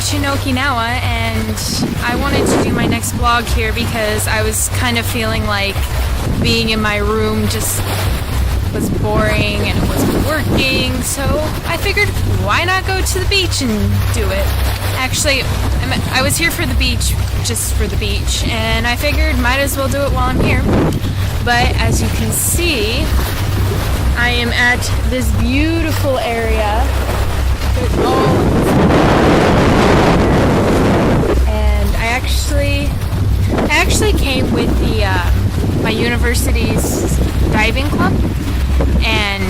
beach in Okinawa, and I wanted to do my next vlog here because I was kind of feeling like being in my room just was boring and it wasn't working, so I figured why not go to the beach and do it. Actually, I was here for the beach, just for the beach, and I figured might as well do it while I'm here. But as you can see, I am at this beautiful area. And I actually came with the my university's diving club, and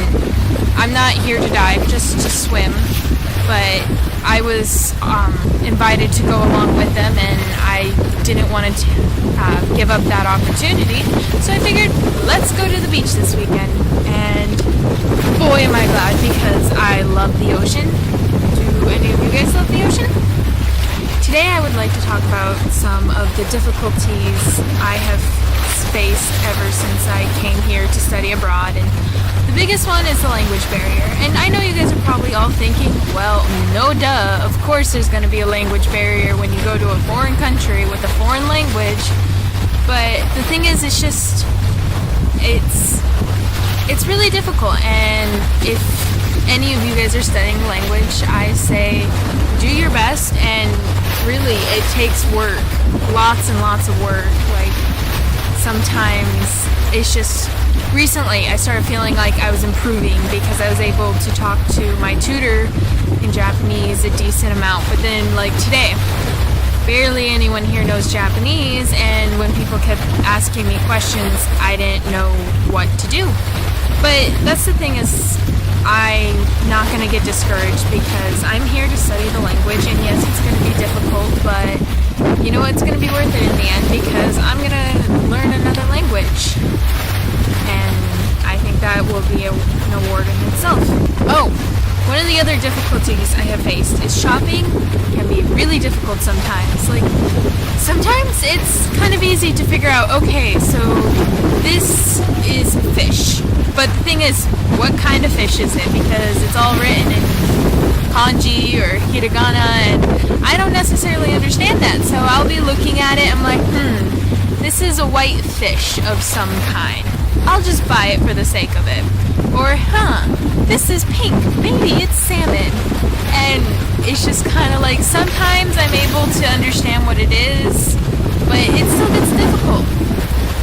I'm not here to dive, just to swim, but I was invited to go along with them, and I didn't want to give up that opportunity, so I figured let's go to the beach this weekend. And boy am I glad, because I love the ocean. Do any of you guys love the ocean? Today I would like to talk about some of the difficulties I have faced ever since I came here to study abroad, and the biggest one is the language barrier. And I know you guys are probably all thinking, well, no duh, of course there's going to be a language barrier when you go to a foreign country with a foreign language. But the thing is, it's really difficult, and if any of you guys are studying the language, I say do your best, and really it takes work, lots and lots of work. Like, sometimes it's just, recently I started feeling like I was improving because I was able to talk to my tutor in Japanese a decent amount, but then like today, barely anyone here knows Japanese, and when people kept asking me questions, I didn't know what to do. But that's the thing, is I'm not going to get discouraged because I'm here to study the language, and yes, it's going to be difficult, but you know what, it's going to be worth it in the end because I'm going to learn another language, and I think that will be an award in itself. Oh, one of the other difficulties I have faced is shopping can be really difficult sometimes. Like, sometimes it's kind of easy to figure out, okay, so this is fish. But the thing is, what kind of fish is it? Because it's all written in kanji or hiragana, and I don't necessarily understand that. So I'll be looking at it, I'm like, this is a white fish of some kind. I'll just buy it for the sake of it. Or, this is pink, maybe it's salmon. And it's just kind of like, sometimes I'm able to understand what it is, but it still gets difficult.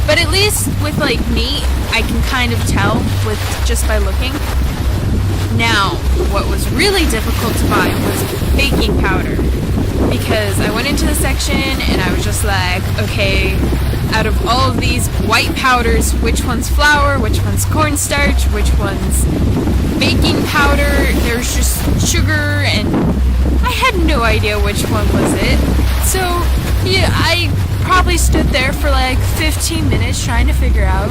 But at least with like meat, I can kind of tell with just by looking. Now, what was really difficult to buy was baking powder, because I went into the section and I was just like, okay, out of all of these white powders, which one's flour, which one's cornstarch, which one's baking powder? There's just sugar, and I had no idea which one was it. So yeah, I probably stood there for like 15 minutes trying to figure out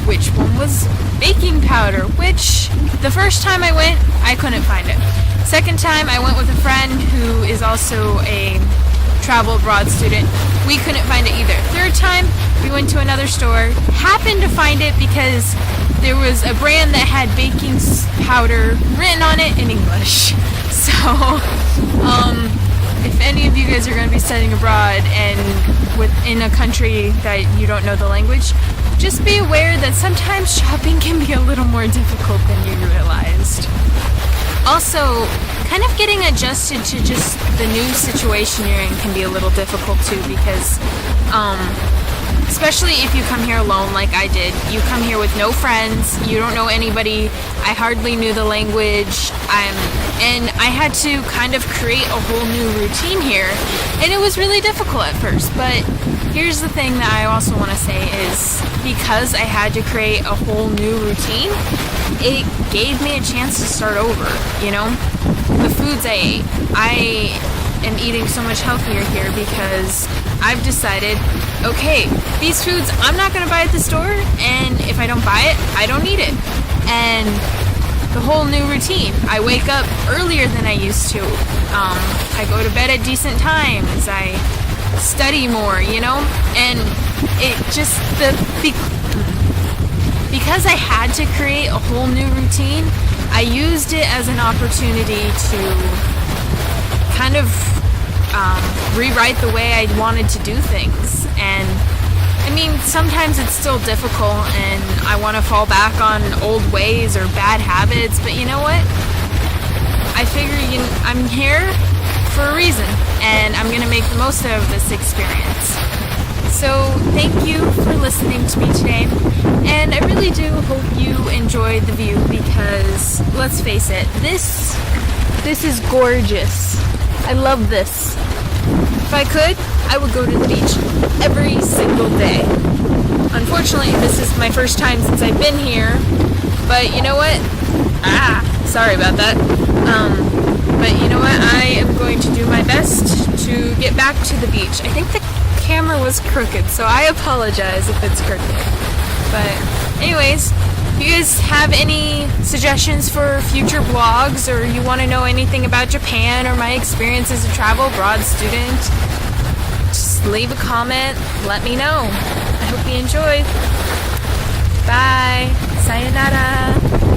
which one was baking powder, which the first time I went, I couldn't find it. Second time, I went with a friend who is also a travel abroad student. We couldn't find it either. Third time, we went to another store, happened to find it because there was a brand that had baking powder written on it in English. So, if any of you guys are going to be studying abroad and within a country that you don't know the language, just be aware that sometimes shopping can be a little more difficult than you realized. Also, kind of getting adjusted to just the new situation you're in can be a little difficult too, because especially if you come here alone like I did. You come here with no friends, you don't know anybody. I hardly knew the language, and I had to kind of create a whole new routine here, and it was really difficult at first. But here's the thing that I also want to say is, because I had to create a whole new routine, it gave me a chance to start over, you know? The foods I ate, I am eating so much healthier here because I've decided, okay, these foods I'm not going to buy at the store, and if I don't buy it, I don't eat it. And the whole new routine, I wake up earlier than I used to, I go to bed at decent times, I study more, you know, and it just, because I had to create a whole new routine, I used it as an opportunity to kind of rewrite the way I wanted to do things. And I mean, sometimes it's still difficult and I want to fall back on old ways or bad habits, but you know what? I figure I'm here for a reason, and I'm going to make the most of this experience. So thank you for listening to me today, and I really do hope you enjoyed the view, because let's face it, this is gorgeous. I love this. If I could, I would go to the beach every single day. Unfortunately, this is my first time since I've been here, but you know what? Sorry about that. But you know what? I am going to do my best to get back to the beach. I think the camera was crooked, so I apologize if it's crooked. But anyways, if you guys have any suggestions for future vlogs, or you want to know anything about Japan or my experience as a travel abroad student, just leave a comment, let me know. I hope you enjoyed. Bye. Sayonara.